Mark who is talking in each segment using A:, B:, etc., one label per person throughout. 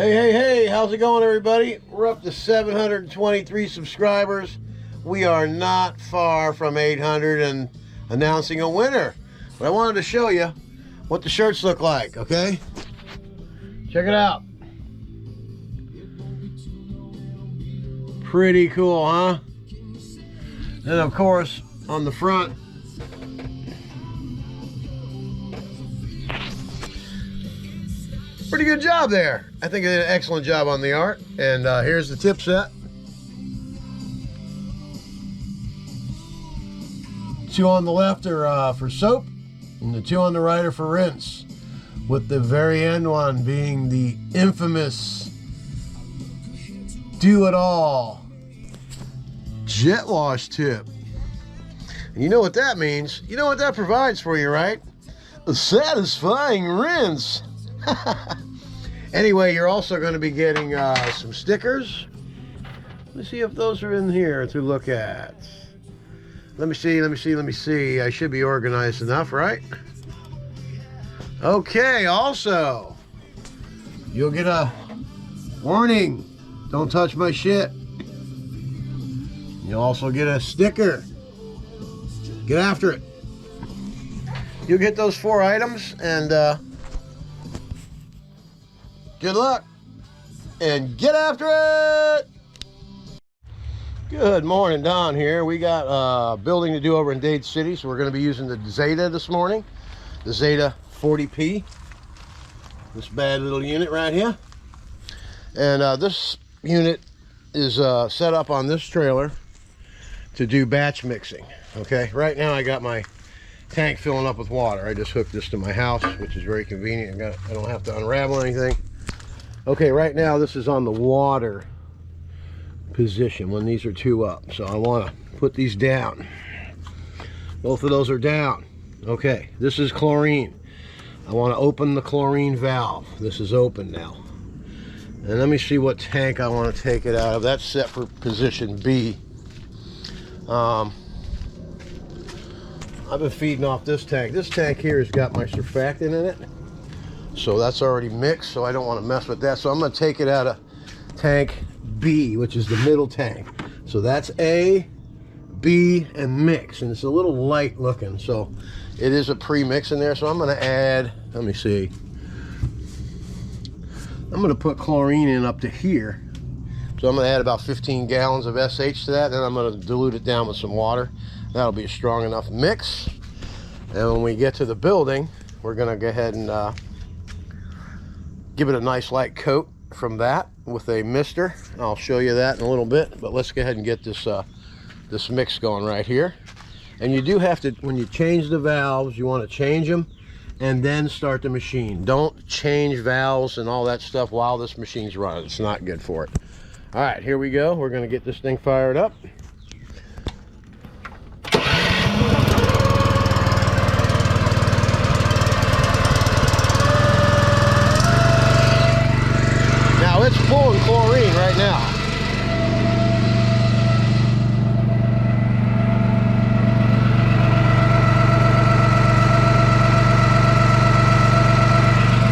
A: Hey, how's it going, everybody? We're up to 723 subscribers. We are not far from 800 and announcing a winner. But I wanted to show you what the shirts look like, okay? Check it out. Pretty cool, huh? And of course, on the front, pretty good job there. I think they did an excellent job on the art. And here's the tip set. 2 on the left are for soap, and the 2 on the right are for rinse, with the very end one being the infamous do-it-all jet wash tip. And you know what that means? You know what that provides for you, right? A satisfying rinse. Anyway, you're also going to be getting some stickers. Let me see if those are in here to look at. Let me see. I should be organized enough, right? Okay, also, you'll get a warning. Don't touch my shit. You'll also get a sticker. Get after it. You'll get those 4 items, and good luck, and get after it. Good morning, Don here. We got a building to do over in Dade City, so we're going to be using the Zeta this morning. The Zeta 40P. This bad little unit right here. And this unit is set up on this trailer to do batch mixing. Okay, right now I got my tank filling up with water. I just hooked this to my house, which is very convenient. I don't have to unravel anything. Okay, right now this is on the water position when these are 2 up. So I want to put these down. Both of those are down. Okay, this is chlorine. I want to open the chlorine valve. This is open now. And let me see what tank I want to take it out of. That's set for position B. I've been feeding off this tank. This tank here has got my surfactant in it. So that's already mixed, so I don't want to mess with that. So I'm going to take it out of tank B, which is the middle tank. So that's A, B, and mix. And it's a little light looking, so it is a pre-mix in there. So I'm going to add, let me see. I'm going to put chlorine in up to here. So I'm going to add about 15 gallons of SH to that. Then I'm going to dilute it down with some water. That'll be a strong enough mix. And when we get to the building, we're going to go ahead and give it a nice light coat from that with a mister. I'll show you that in a little bit, but let's go ahead and get this this mix going right here. And you do have to, when you change the valves, you want to change them and then start the machine. Don't change valves and all that stuff while this machine's running. It's not good for it. All right, here we go. We're going to get this thing fired up. It's pulling chlorine right now.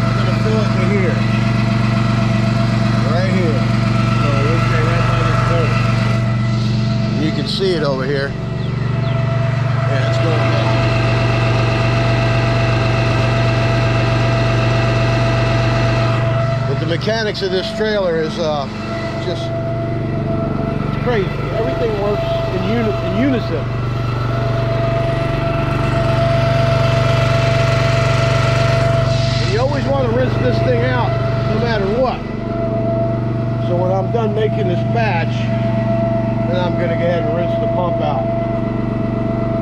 A: I'm going to fill it to here. Right here. So we'll stay right by this building. And you can see it over here. Yeah, it's going down. The mechanics of this trailer is just it's crazy. Everything works in unison. And you always want to rinse this thing out no matter what. So when I'm done making this batch, then I'm going to go ahead and rinse the pump out.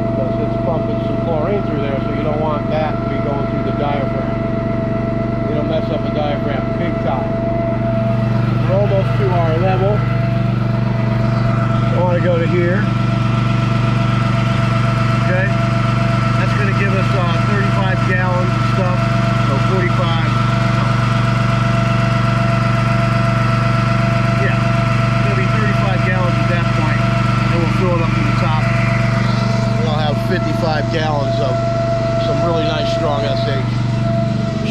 A: Because it's pumping some chlorine through there, so you don't want that to be going through the diaphragm. It'll mess up the diaphragm big time. We're almost to our level. I want to go to here. Okay. That's going to give us 35 gallons of stuff. So 45. Yeah. It's going to be 35 gallons at that point. And we'll fill it up to the top. And I'll have 55 gallons of some really nice strong SH.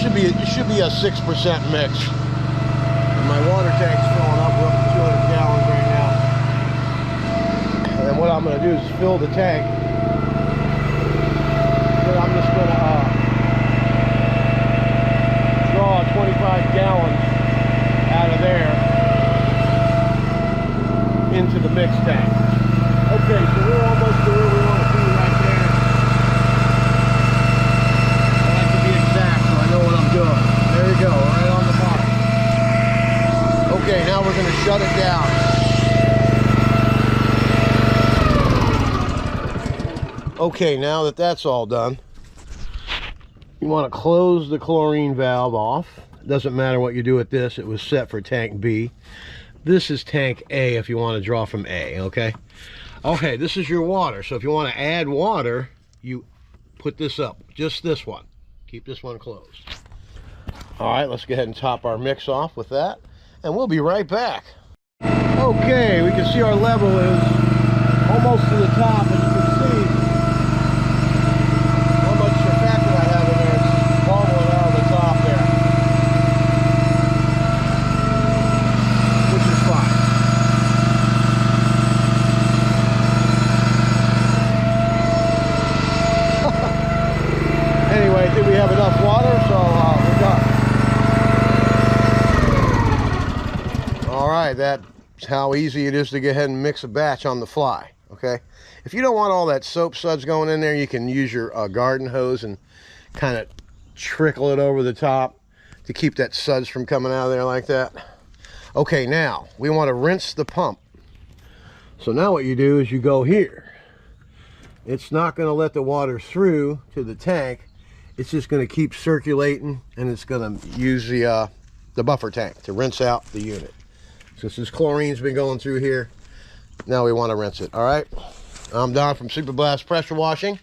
A: It should be a 6% mix. my water tank's filling up. We're up to 200 gallons right now. And what I'm going to do is fill the tank. Then I'm just going to draw 25 gallons out of there into the mixed tank. Okay, so we're almost to where we want to be right there. I like to be exact so I know what I'm doing. There you go, right on the mark. Okay, now we're going to shut it down. Okay, now that that's all done, you want to close the chlorine valve off. It doesn't matter what you do with this. It was set for tank B. This is tank A if you want to draw from A, okay? Okay, this is your water. So if you want to add water, you put this up. Just this one. Keep this one closed. All right, let's go ahead and top our mix off with that. And we'll be right back. Okay, we can see our level is almost to the top. As you can see, how much surfactant I have in there. It's bubbling out of the top there. Which is fine. Anyway, I think we have enough water, so we're done. All right, that's how easy it is to go ahead and mix a batch on the fly, okay? If you don't want all that soap suds going in there, you can use your garden hose and kind of trickle it over the top to keep that suds from coming out of there like that. Okay, now we want to rinse the pump. So now what you do is you go here. It's not going to let the water through to the tank. It's just going to keep circulating, and it's going to use the buffer tank to rinse out the unit. So since chlorine's been going through here, now we want to rinse it. All right, I'm Don from Super Blast Pressure Washing,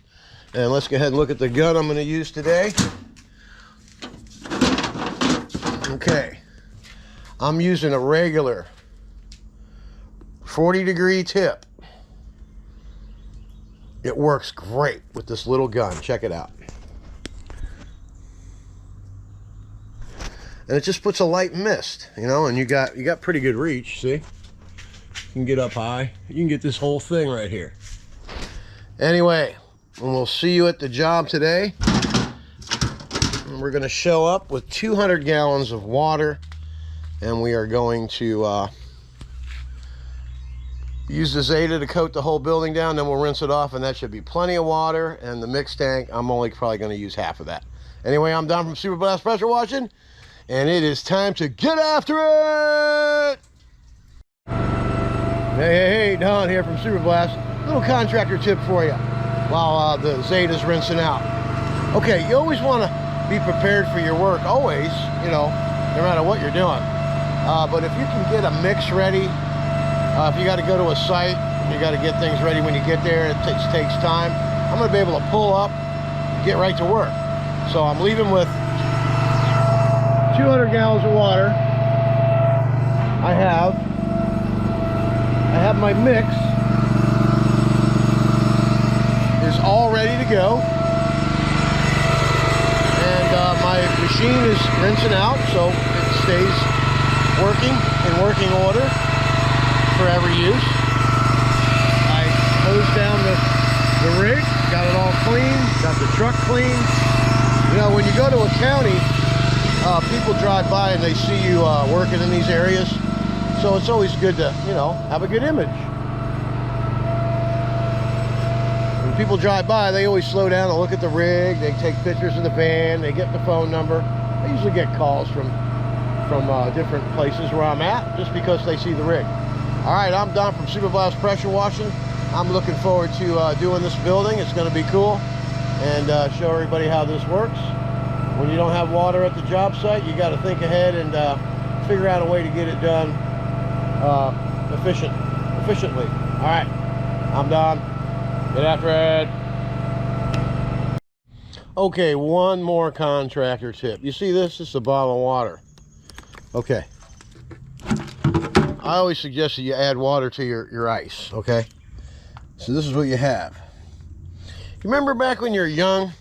A: and let's go ahead and look at the gun I'm going to use today. Okay, I'm using a regular 40-degree tip. It works great with this little gun. Check it out. And it just puts a light mist, you know, and you got pretty good reach. See, you can get up high. You can get this whole thing right here. Anyway, and we'll see you at the job today. And we're going to show up with 200 gallons of water, and we are going to use the Zeta to coat the whole building down. Then we'll rinse it off, and that should be plenty of water. And the mixed tank, I'm only probably going to use half of that. Anyway, I'm Don from Super Blast Pressure Washing, and it is time to get after it! Hey, Don here from Super Blast. Little contractor tip for you while the Zeta's rinsing out. Okay, you always want to be prepared for your work, always, you know, no matter what you're doing. But if you can get a mix ready, if you got to go to a site, you got to get things ready when you get there, it takes time. I'm going to be able to pull up and get right to work. So I'm leaving with 200 gallons of water. I have my mix is all ready to go, and my machine is rinsing out, so it stays working in working order for every use. I hosed down the rig, got it all clean, got the truck clean. You know, when you go to a county, people drive by and they see you working in these areas, so it's always good to, you know, have a good image. When people drive by, they always slow down and look at the rig. They take pictures of the van. They get the phone number. I usually get calls from different places where I'm at just because they see the rig. All right, I'm Don from Super Blast Pressure Washing. I'm looking forward to doing this building. It's going to be cool, and show everybody how this works. When you don't have water at the job site, you got to think ahead and figure out a way to get it done efficiently. All right, I'm Don. Get after it. Okay, one more contractor tip. You see this? This is a bottle of water. Okay. I always suggest that you add water to your ice, okay? So this is what you have. You remember back when you were young?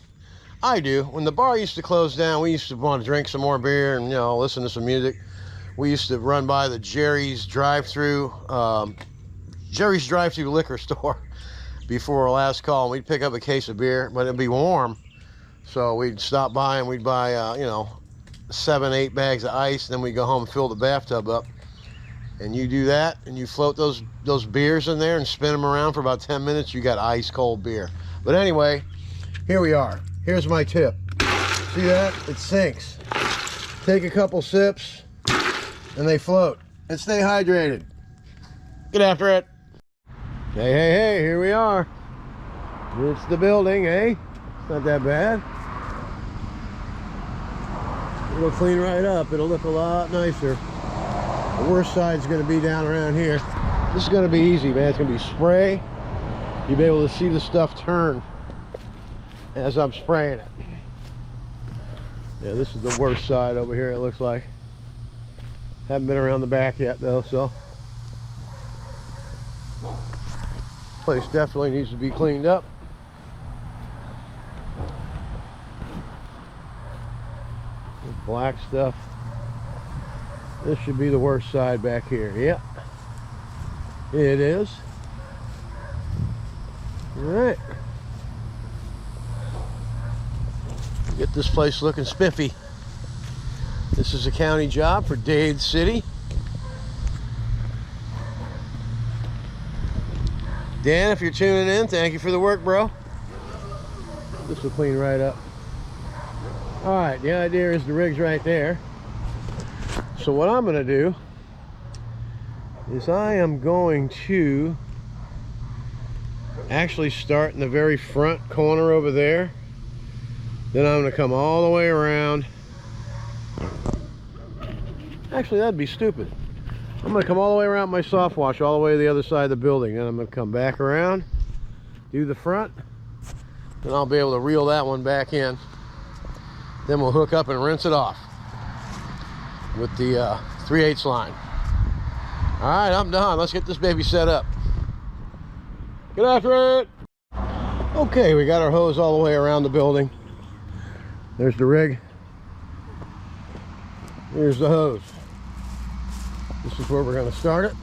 A: I do. When the bar used to close down, we used to want to drink some more beer and, you know, listen to some music. We used to run by the Jerry's drive-through liquor store before our last call. We'd pick up a case of beer, but it'd be warm. So we'd stop by and we'd buy, you know, 7, 8 bags of ice. And then we'd go home and fill the bathtub up. And you do that, and you float those beers in there and spin them around for about 10 minutes. You got ice cold beer. But anyway, here we are. Here's my tip. See that? It sinks. Take a couple sips, and they float. And stay hydrated. Get after it. Hey, hey, hey, here we are. It's the building, eh? It's not that bad. It'll clean right up. It'll look a lot nicer. The worst side's going to be down around here. This is going to be easy, man. It's going to be spray. You'll be able to see the stuff turn as I'm spraying it. Yeah, this is the worst side over here, it looks like. Haven't been around the back yet, though, so. Place definitely needs to be cleaned up. Black stuff. This should be the worst side back here. Yep, it is. All right, get this place looking spiffy. This is a county job for Dade City. Dan, if you're tuning in, thank you for the work, bro. This will clean right up. All right, the idea is the rig's right there. So what I'm going to do is I am going to actually start in the very front corner over there. Then I'm going to come all the way around. Actually, that'd be stupid. I'm going to come all the way around my soft wash all the way to the other side of the building. Then I'm going to come back around, do the front, and I'll be able to reel that one back in. Then we'll hook up and rinse it off with the 3/8 line. All right, I'm done. Let's get this baby set up. Get after it. Okay, we got our hose all the way around the building. There's the rig. Here's the hose. This is where we're going to start it.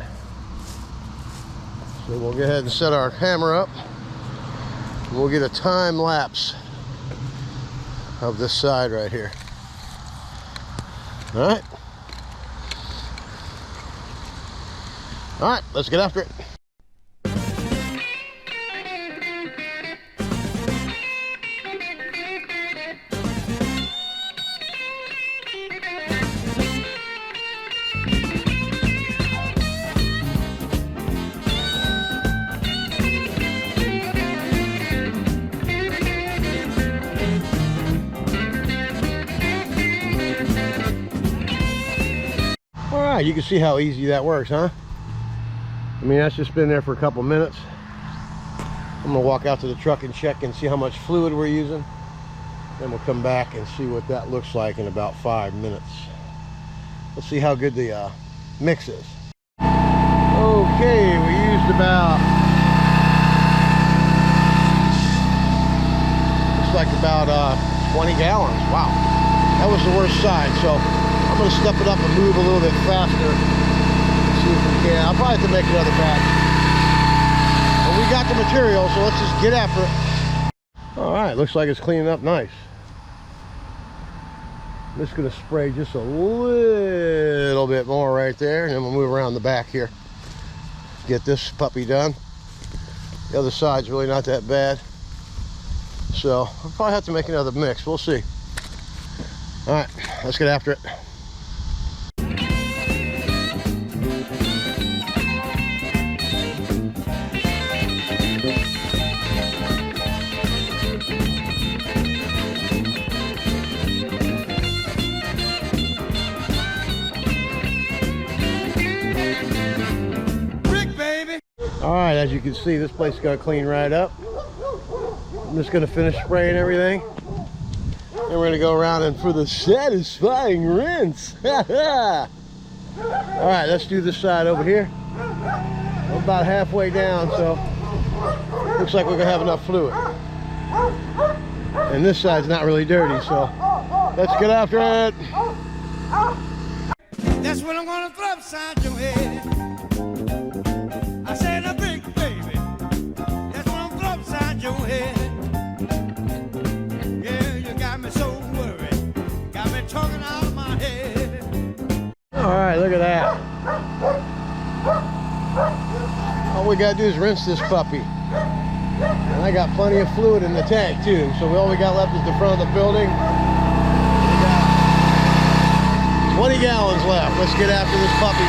A: So we'll go ahead and set our camera up. We'll get a time lapse of this side right here. All right. All right, let's get after it. All right, you can see how easy that works, huh? I mean, that's just been there for a couple minutes. I'm gonna walk out to the truck and check and see how much fluid we're using. Then we'll come back and see what that looks like in about 5 minutes. Let's see how good the mix is. Okay, we used about, looks like about 20 gallons. Wow, that was the worst side. So I'm gonna step it up and move a little bit faster. See if we can. I'll probably have to make another batch. But we got the material, so let's just get after it. All right, looks like it's cleaning up nice. I'm just gonna spray just a little bit more right there, and then we'll move around the back here. Get this puppy done. The other side's really not that bad. So I'll probably have to make another mix. We'll see. All right, let's get after it. All right, as you can see, this place got cleaned right up. I'm just gonna finish spraying everything. And we're gonna go around and for the satisfying rinse. All right, let's do this side over here. I'm about halfway down, so looks like we're gonna have enough fluid. And this side's not really dirty, so let's get after it.
B: That's what I'm gonna throw upside your head. I said a big baby. That's what I'm gonna throw upside your head. Yeah, you got me so worried. Got me talking out of my head.
A: All right, look at that. All we gotta do is rinse this puppy. And I got plenty of fluid in the tank too. So all we got left is the front of the building. We got 20 gallons left. Let's get after this puppy.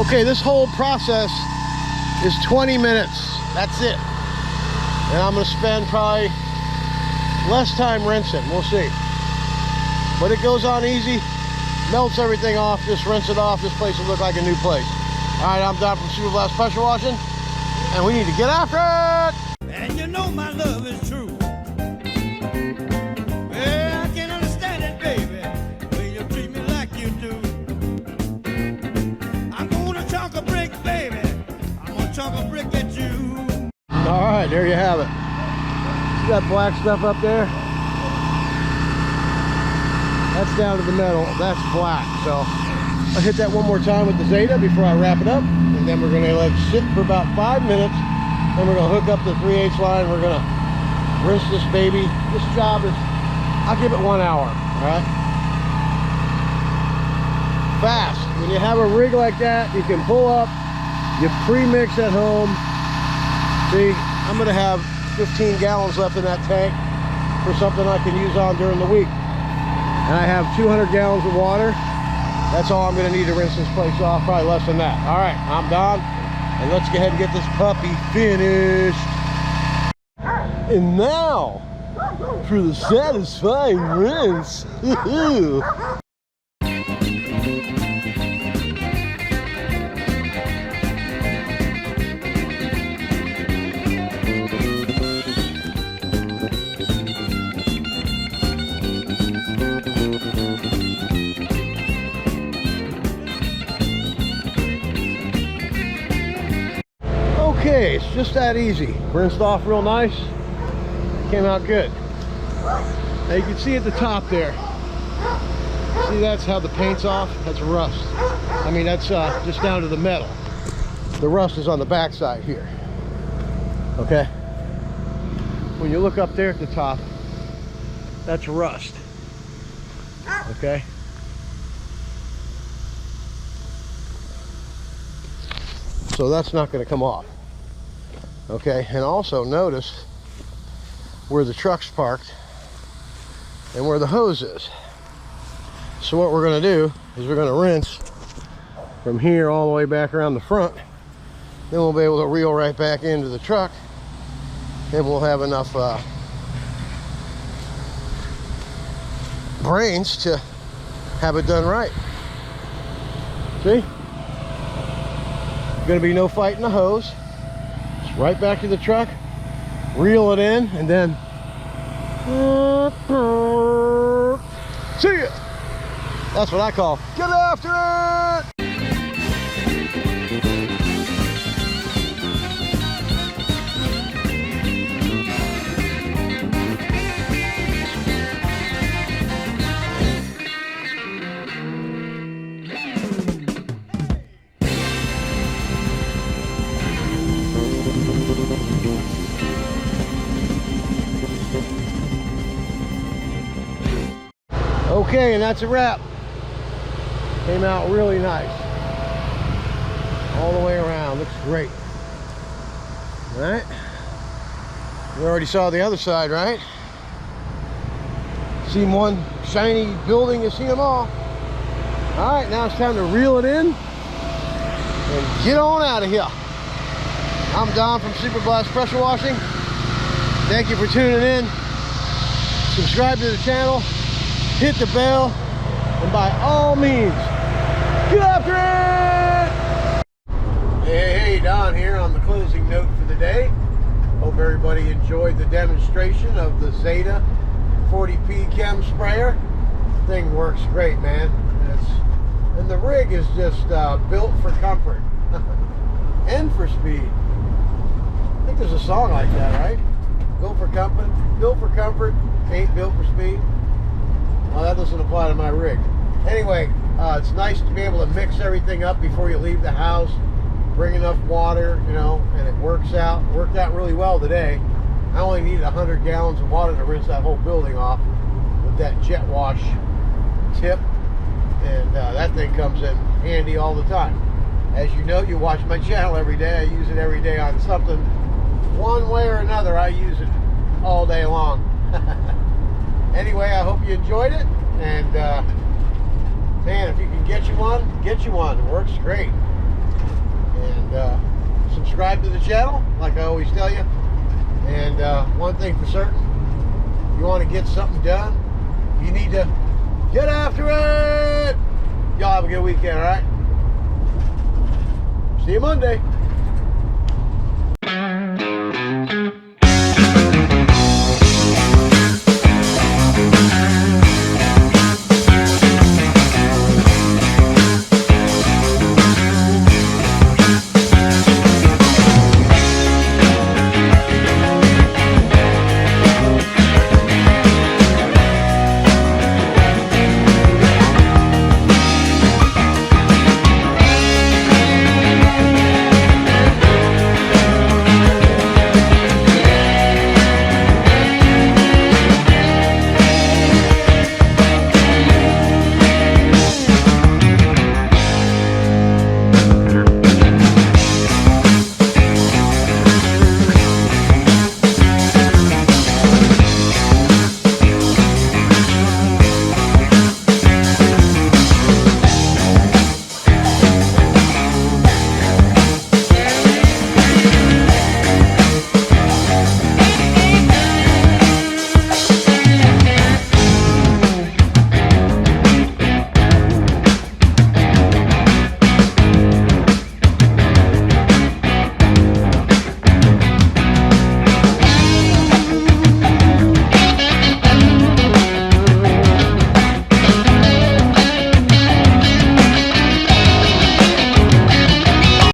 A: Okay, this whole process is 20 minutes. That's it. And I'm gonna spend probably less time rinsing. We'll see. But it goes on easy. Melts everything off, just rinse it off. This place will look like a new place. All right, I'm Dade from Super Blast Pressure Washing, and we need to get after it.
B: And you know my love is true. Well, I can't understand it, baby, when you treat me like you do. I'm gonna chunk a brick, baby. I'm gonna chunk a brick at you.
A: All right, there you have it. See that black stuff up there? That's down to the metal. That's black. So I'll hit that one more time with the Zeta before I wrap it up, and then we're going to let it sit for about 5 minutes. Then we're going to hook up the 3/8 line. We're going to rinse this baby. This job is, I'll give it 1 hour. All right. Fast. When you have a rig like that, you can pull up. You pre-mix at home. See, I'm going to have 15 gallons left in that tank for something I can use on during the week. And I have 200 gallons of water. That's all I'm going to need to rinse this place off, probably less than that. All right, I'm Dade, and let's go ahead and get this puppy finished. And now, for the satisfying rinse. Okay, it's just that easy. Rinsed off real nice. Came out good. Now you can see at the top there. See, that's how the paint's off. That's rust. I mean, that's just down to the metal. The rust is on the back side here. Okay? When you look up there at the top, that's rust. Okay? So that's not going to come off. Okay, and also notice where the truck's parked and where the hose is. So what we're going to do is we're going to rinse from here all the way back around the front. Then we'll be able to reel right back into the truck, and we'll have enough brains to have it done right. See? Going to be no fighting the hose. Just right back to the truck, reel it in, and then see ya. That's what I call get after it. Okay, and that's a wrap. Came out really nice. All the way around, looks great. All right. We already saw the other side, right? Seen one shiny building, you see them all. All right, now it's time to reel it in and get on out of here. I'm Dade from Super Blast Pressure Washing. Thank you for tuning in. Subscribe to the channel, hit the bell, and by all means, get after it! Hey, Don here on the closing note for the day. Hope everybody enjoyed the demonstration of the Zeta 40P chem sprayer. Thing works great, man. And the rig is just built for comfort and for speed. I think there's a song like that, right? Built for comfort, ain't built for speed. Well, that doesn't apply to my rig. Anyway, it's nice to be able to mix everything up before you leave the house. Bring enough water, you know, and it works out. Worked out really well today. I only needed 100 gallons of water to rinse that whole building off with that jet wash tip. And that thing comes in handy all the time. As you know, you watch my channel every day. I use it every day on something. One way or another, I use it all day long. Anyway, I hope you enjoyed it. And man, if you can get you one, get you one. It works great. And subscribe to the channel, like I always tell you. And one thing for certain, if you want to get something done, you need to get after it. Y'all have a good weekend, all right? See you Monday.